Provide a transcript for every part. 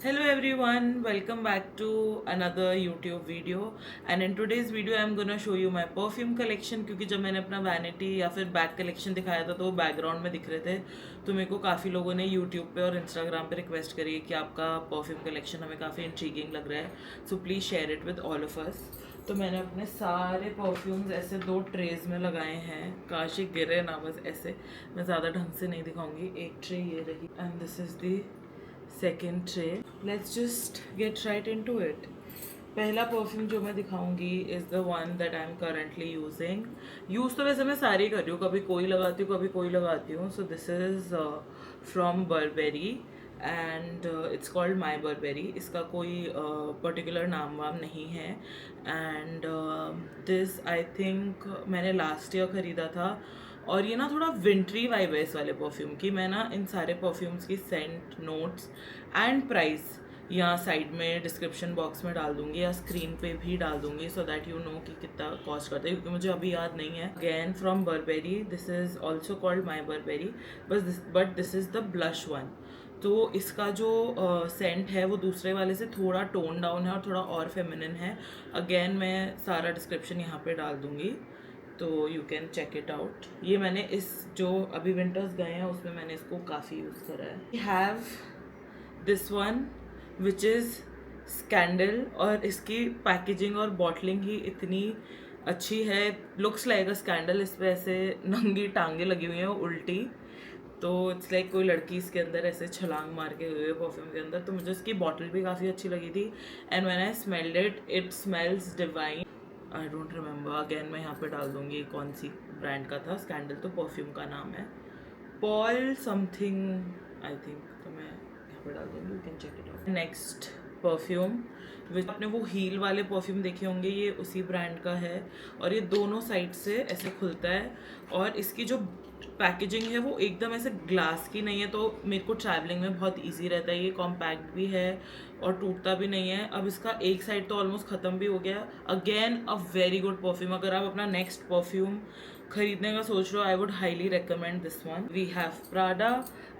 Hello everyone, welcome back to another YouTube video and in today's video I'm gonna show you my perfume collection क्योंकि जब मैंने अपना vanity या फिर bag collection दिखाया था तो वो बैकग्राउंड में दिख रहे थे। तो मेरे को काफ़ी लोगों ने YouTube पे और Instagram पे रिक्वेस्ट करी है कि आपका परफ्यूम कलेक्शन हमें काफ़ी इंट्रीगिंग लग रहा है, so please share it with all of us. तो मैंने अपने सारे परफ्यूम्स ऐसे 2 ट्रेज में लगाए हैं, काश ये गिरे ना, बस ऐसे मैं ज़्यादा ढंग से नहीं दिखाऊंगी। एक ट्रे ये रही and this is the second tray. Let's just get right into it. पहला परफ्यूम जो मैं दिखाऊंगी is the one that I am currently using. Use तो वैसे मैं सारी कर रही हूँ, कभी कोई लगाती हूँ कभी कोई लगाती हूँ। सो this is from barberi and it's called my barberi. इसका कोई पर्टिकुलर नाम वाम नहीं है। एंड दिस आई थिंक मैंने लास्ट ईयर ख़रीदा था और ये ना थोड़ा विंट्री वाइब है इस वाले परफ्यूम की। मैं ना इन सारे परफ्यूम्स की सेंट, नोट्स एंड प्राइस यहाँ साइड में डिस्क्रिप्शन बॉक्स में डाल दूंगी या स्क्रीन पे भी डाल दूंगी, सो दैट यू नो कि कितना कॉस्ट करता है, क्योंकि मुझे अभी याद नहीं है। Again from barberi, this is also called my barberi, but this is the blush one. तो इसका जो सेंट है वो दूसरे वाले से थोड़ा टोन डाउन है और थोड़ा और फेमिनिन है। अगेन मैं सारा डिस्क्रिप्शन यहाँ पे डाल दूँगी तो you can check it out. ये मैंने इस जो अभी विंटर्स गए हैं उसमें मैंने इसको काफ़ी यूज़ करा है। We have this one which is Scandal और इसकी पैकेजिंग और बॉटलिंग ही इतनी अच्छी है। Looks like a Scandal. इस पर ऐसे नंगी टांगे लगी हुई हैं उल्टी, तो इट्स लाइक कोई लड़की इसके अंदर ऐसे छलांग मार के हुए परफ्यूम के अंदर। तो मुझे इसकी बॉटल भी काफ़ी अच्छी लगी थी and when I smelled it smells divine. I don't remember, again मैं यहाँ पे डाल दूँगी कौन सी ब्रांड का था। स्कैंडल तो परफ्यूम का नाम है, पॉल समथिंग आई थिंक, तो मैं यहाँ पे डाल दूँगी, you can check it out. Next perfume which आपने वो हील वाले परफ्यूम देखे होंगे, ये उसी ब्रांड का है और ये दोनों साइड से ऐसे खुलता है और इसकी जो पैकेजिंग है वो एकदम ऐसे ग्लास की नहीं है, तो मेरे को ट्रैवलिंग में बहुत इजी रहता है। ये कॉम्पैक्ट भी है और टूटता भी नहीं है। अब इसका एक साइड तो ऑलमोस्ट ख़त्म भी हो गया। Again a very good perfume. अगर आप अपना नेक्स्ट परफ्यूम खरीदने का सोच रहे हो, I would highly recommend this one. We have Prada.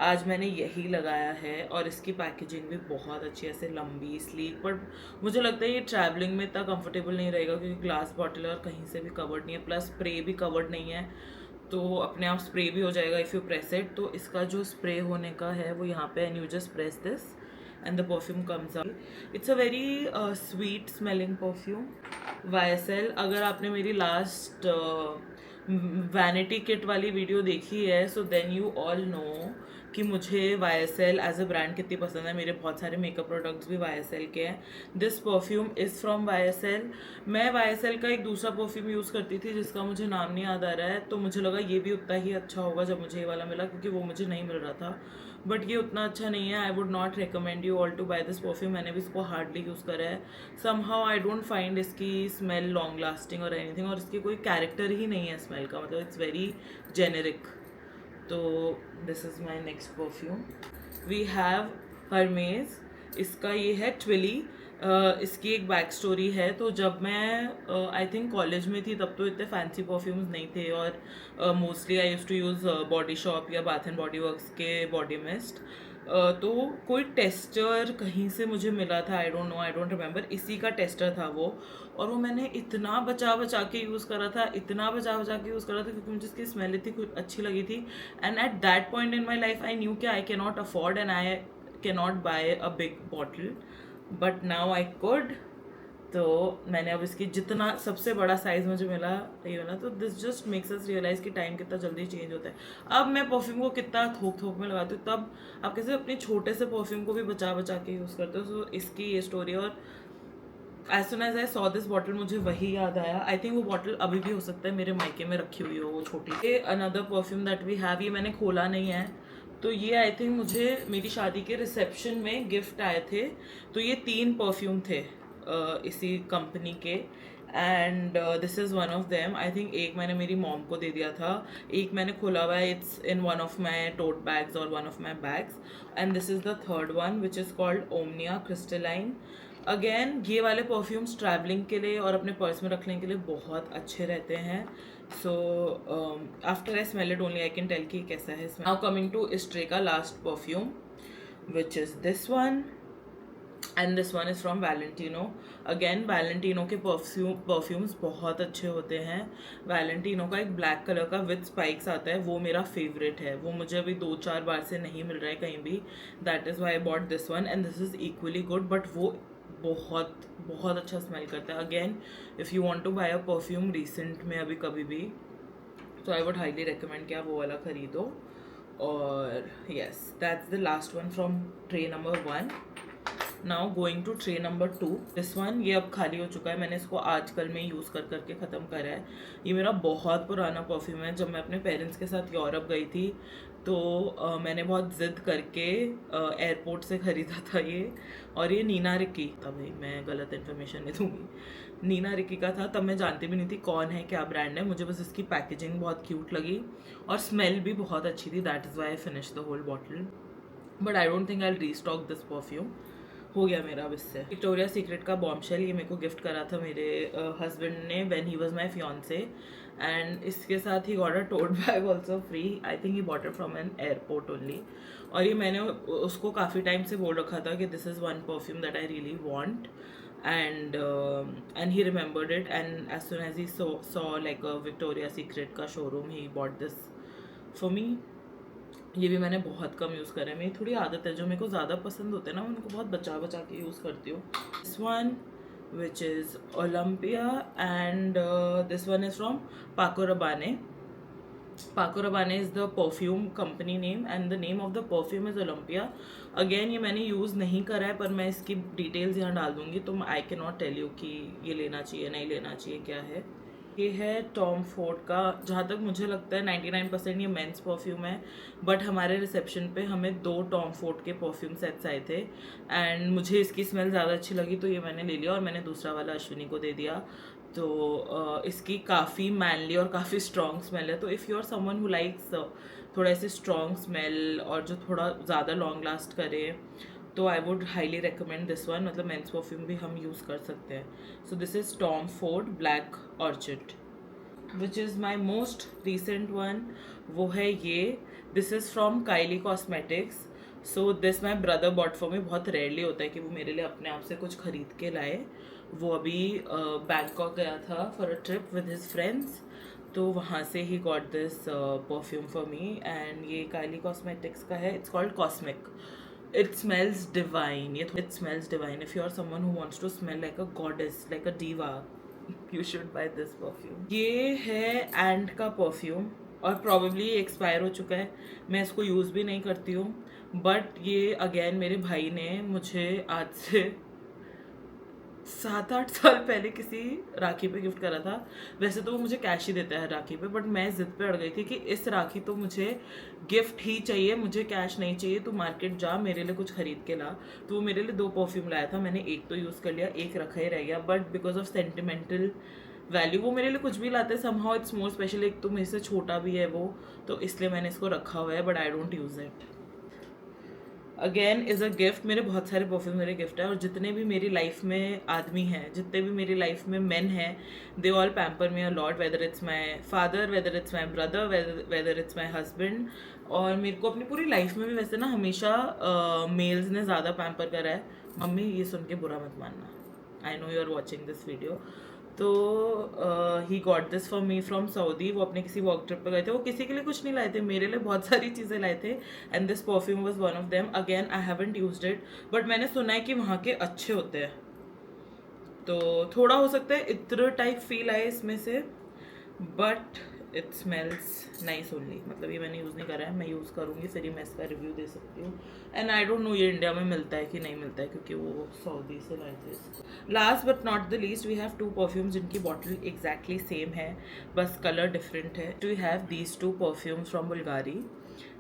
आज मैंने यही लगाया है और इसकी पैकेजिंग भी बहुत अच्छी है, ऐसे लंबी स्लीक, बट मुझे लगता है ये ट्रैवलिंग में इतना कंफर्टेबल नहीं रहेगा क्योंकि ग्लास बॉटल और कहीं से भी कवर्ड नहीं है, प्लस स्प्रे भी कवर्ड नहीं है, तो अपने आप स्प्रे भी हो जाएगा इफ़ यू प्रेस इट। तो इसका जो स्प्रे होने का है वो यहाँ पे, and you just press this and the perfume comes out. It's a very sweet smelling perfume. YSL, अगर आपने मेरी लास्ट वैनिटी किट वाली वीडियो देखी है so then you all know कि मुझे YSL एज अ ब्रांड कितनी पसंद है। मेरे बहुत सारे मेकअप प्रोडक्ट्स भी YSL के हैं। This perfume is from YSL। मैं YSL का एक दूसरा परफ्यूम यूज़ करती थी जिसका मुझे नाम नहीं याद आ रहा है, तो मुझे लगा ये भी उतना ही अच्छा होगा जब मुझे ये वाला मिला, क्योंकि वो मुझे नहीं मिल रहा था। बट ये उतना अच्छा नहीं है। I would not recommend you all to buy this perfume. मैंने भी इसको हार्डली यूज़ करा है। समहाउ आई डोंट फाइंड इसकी स्मेल लॉन्ग लास्टिंग और एनीथिंग, और इसकी कोई कैरेक्टर ही नहीं है स्मेल का, मतलब इट्स वेरी जेनेरिक। तो this is my next perfume. We have Hermes. इसका ये है ट्विली। इसकी एक बैक स्टोरी है। तो जब मैं आई थिंक कॉलेज में थी तब तो इतने फैंसी परफ्यूम्स नहीं थे और mostly I use to use Body Shop या बाथ एंड बॉडी वर्क्स के बॉडी मिस्ट। तो कोई टेस्टर कहीं से मुझे मिला था, I don't know, I don't remember, इसी का टेस्टर था वो। और वो मैंने इतना बचा बचा के यूज़ करा था, इतना बचा बचा के यूज़ करा था क्योंकि मुझे इसकी स्मेल इतनी कुछ अच्छी लगी थी। And at that point in my life I knew कि I can not afford and I can not buy a big bottle, but now I could. तो मैंने अब इसकी जितना सबसे बड़ा साइज़ मुझे मिला ये वाला, तो this just makes us realise कि टाइम कितना जल्दी चेंज होता है। अब मैं परफ्यूम को कितना थोक थोक में लगाती हूँ, तब आप कैसे अपने छोटे से परफ्यूम को भी बचा बचा के यूज़ करते हो। सो इसकी ये स्टोरी। और as soon as I saw this bottle मुझे वही याद आया। आई थिंक वो बॉटल अभी भी हो सकता है मेरे मायके में रखी हुई हो वो छोटी। ये another perfume that we have, ये मैंने खोला नहीं है। तो ये आई थिंक मुझे मेरी शादी के रिसेप्शन में गिफ्ट आए थे। तो ये 3 परफ्यूम थे इसी कंपनी के, and this is one of them. I think एक मैंने मेरी मॉम को दे दिया था, एक मैंने खोला हुआ है, it's in one of my tote bags और one of my bags, and this is the third one which is called Omnia Crystalline. Again ये वाले परफ्यूम्स ट्रैवलिंग के लिए और अपने पर्स में रखने के लिए बहुत अच्छे रहते हैं। So after I smell it only I can tell कि कैसा है। नाउ कमिंग टू इस ट्रे का last perfume which is this one. And this one is from Valentino. Again Valentino के परफ्यूम्स बहुत अच्छे होते हैं। वैलेंटिनो का एक ब्लैक कलर का विद स्पाइक्स आता है, वो मेरा फेवरेट है। वो मुझे अभी 2-4 बार से नहीं मिल रहा है कहीं भी, that is why I bought this one and this is equally good. But वो बहुत बहुत अच्छा स्मेल करता है। Again if you want to buy a perfume recent में अभी कभी भी, तो आई वुड हाईली रिकमेंड कि आप वो वाला खरीदो। और yes, that's the last one from tray number 1। Now going to tray number 2। This one, ये अब खाली हो चुका है, मैंने इसको आजकल में यूज़ कर करके ख़त्म करा है। ये मेरा बहुत पुराना परफ्यूम है। जब मैं अपने पेरेंट्स के साथ यूरोप गई थी तो मैंने बहुत ज़िद करके एयरपोर्ट से ख़रीदा था ये। और ये नीना रिकी था, भाई मैं गलत इन्फॉर्मेशन नहीं दूँगी, नीना रिकी का था। तब मैं जानती भी नहीं थी कौन है, क्या ब्रांड है। मुझे बस इसकी पैकेजिंग बहुत क्यूट लगी और स्मेल भी बहुत अच्छी थी, that is why I finish the whole bottle. But I don't think I restock this perfume. हो गया मेरा अब इससे। विक्टोरिया सीक्रेट का बॉम्बशेल, ये मेरे को गिफ्ट करा था मेरे हस्बैंड ने when he was my fiance, and इसके साथ ही got a tote bag also free. I think he bought it from an airport only. और ये मैंने उसको काफ़ी टाइम से बोल रखा था कि this is one perfume that I really want, and he remembered it, and as soon as he saw like Victoria Secret का showroom, he bought this for me. ये भी मैंने बहुत कम यूज़ करा है। मेरी थोड़ी आदत है, जो मेरे को ज़्यादा पसंद होते हैं ना, उनको बहुत बचा बचा के यूज़ करती हूँ। This one which is Olympea, and this one is from Paco Rabanne. Paco Rabanne is the perfume company name and the name of the perfume is Olympea. Again ये मैंने यूज़ नहीं करा है, पर मैं इसकी डिटेल्स यहाँ डाल दूँगी, तो I can not tell you कि ये लेना चाहिए नहीं लेना चाहिए क्या है। ये है टॉम फोर्ड का। जहाँ तक मुझे लगता है 99% ये मेंस परफ्यूम है, बट हमारे रिसेप्शन पे हमें 2 टॉम फोर्ड के परफ्यूम सेट्स आए थे एंड मुझे इसकी स्मेल ज़्यादा अच्छी लगी, तो ये मैंने ले लिया और मैंने दूसरा वाला अश्विनी को दे दिया। तो इसकी काफ़ी मैनली और काफ़ी स्ट्रॉन्ग स्मेल है। तो if you are someone who likes थोड़ा ऐसे स्ट्रॉन्ग स्मेल और जो थोड़ा ज़्यादा लॉन्ग लास्ट करे, तो I would highly recommend this one. मतलब मेंस परफ्यूम भी हम यूज़ कर सकते हैं। So this is Tom Ford Black Orchid, which is my most recent one. वो है ये, this is from Kylie Cosmetics. So this my brother bought for me. बहुत रेयरली होता है कि वो मेरे लिए अपने आप से कुछ खरीद के लाए। वो अभी बैंकॉक गया था for a trip with his friends, तो वहाँ से ही got this perfume for me, and ये काइली कॉस्मेटिक्स का है। It's called cosmic. It smells divine. It smells divine. If you are someone who wants to smell like a goddess, like a diva, you should buy this perfume. ये है and का perfume और probably expire हो चुका है, मैं इसको use भी नहीं करती हूँ। बट ये अगेन मेरे भाई ने मुझे आज से 7-8 साल पहले किसी राखी पे गिफ्ट करा था। वैसे तो वो मुझे कैश ही देता है राखी पे, बट मैं ज़िद पे अड़ गई थी कि इस राखी तो मुझे गिफ्ट ही चाहिए, मुझे कैश नहीं चाहिए। तू मार्केट जा, मेरे लिए कुछ खरीद के ला। तो वो मेरे लिए 2 परफ्यूम लाया था। मैंने एक तो यूज़ कर लिया, एक रखा ही रह गया, but because of sentimental value वो मेरे लिए कुछ भी लाते हैं, समहाउ इट्स मोर स्पेशल। एक तो मेरे से छोटा भी है वो, तो इसलिए मैंने इसको रखा हुआ है, but I don't use it. Again is a gift. मेरे बहुत सारे परफ्यूम मेरे गिफ्ट है, और जितने भी मेरी लाइफ में आदमी हैं, जितने भी मेरी लाइफ में मेन हैं, they all pamper me a lot, whether it's my father, whether it's my brother, whether it's my husband. और मेरे को अपनी पूरी लाइफ में भी वैसे ना हमेशा मेल्स ने ज़्यादा पैम्पर करा है। मम्मी ये सुन के बुरा मत मानना, I know you are watching this video. तो he got this for me from Saudi. वो अपने किसी वर्क ट्रिप पे गए थे, वो किसी के लिए कुछ नहीं लाए थे, मेरे लिए बहुत सारी चीज़ें लाए थे, and this perfume was one of them. Again I haven't used it, but मैंने सुना है कि वहाँ के अच्छे होते हैं, तो थोड़ा हो सकता है इत्र टाइप फील आए इसमें से, but it smells nice only. मतलब ये मैंने यूज़ नहीं करा है, मैं यूज़ करूँगी फिर ही मैं इसका रिव्यू दे सकती हूँ। एंड आई डोंट नो ये इंडिया में मिलता है कि नहीं मिलता है, क्योंकि वो सऊदी से लाए थे इसको। Last but not the least, we have 2 perfumes जिनकी बॉटल एग्जैक्टली सेम है, बस कलर डिफरेंट है। We have these 2 perfumes from Bulgari,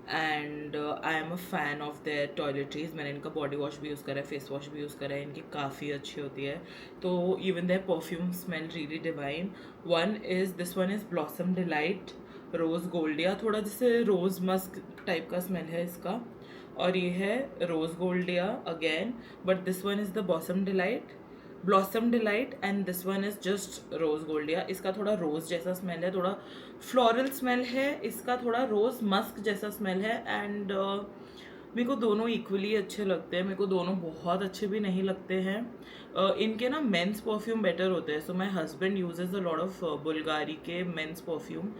and I am a fan of their toiletries. मैंने इनका बॉडी वॉश भी यूज़ करा है, फेस वॉश भी यूज़ करा है, इनकी काफ़ी अच्छी होती है। तो even their perfume smell really divine. One is this one is Blossom Delight Rose Goldea, थोड़ा जैसे रोज़ मस्क टाइप का स्मेल है इसका, और ये है Rose Goldea again, but this one is the Blossom Delight and this one is just Rose Goldea. इसका थोड़ा रोज़ जैसा स्मेल है, थोड़ा फ्लोरल स्मेल है, इसका थोड़ा रोज़ मस्क जैसा स्मेल है, एंड मेरे को दोनों इक्वली अच्छे लगते हैं, मेरे को दोनों बहुत अच्छे भी नहीं लगते हैं। इनके ना मेंस परफ्यूम बेटर होते हैं, so my husband uses a lot of Bulgari के मेंस परफ्यूम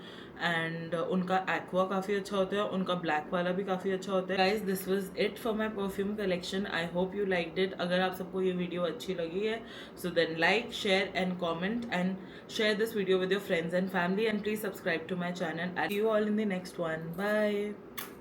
एंड उनका एक्वा काफ़ी अच्छा होता है, उनका ब्लैक वाला भी काफ़ी अच्छा होता है। Guys this was it for my perfume collection, I hope you liked it. अगर आप सबको ये वीडियो अच्छी लगी है so then like, share and comment and share this video with your friends and family, and please subscribe to my channel. I'll see you all in the next one. Bye.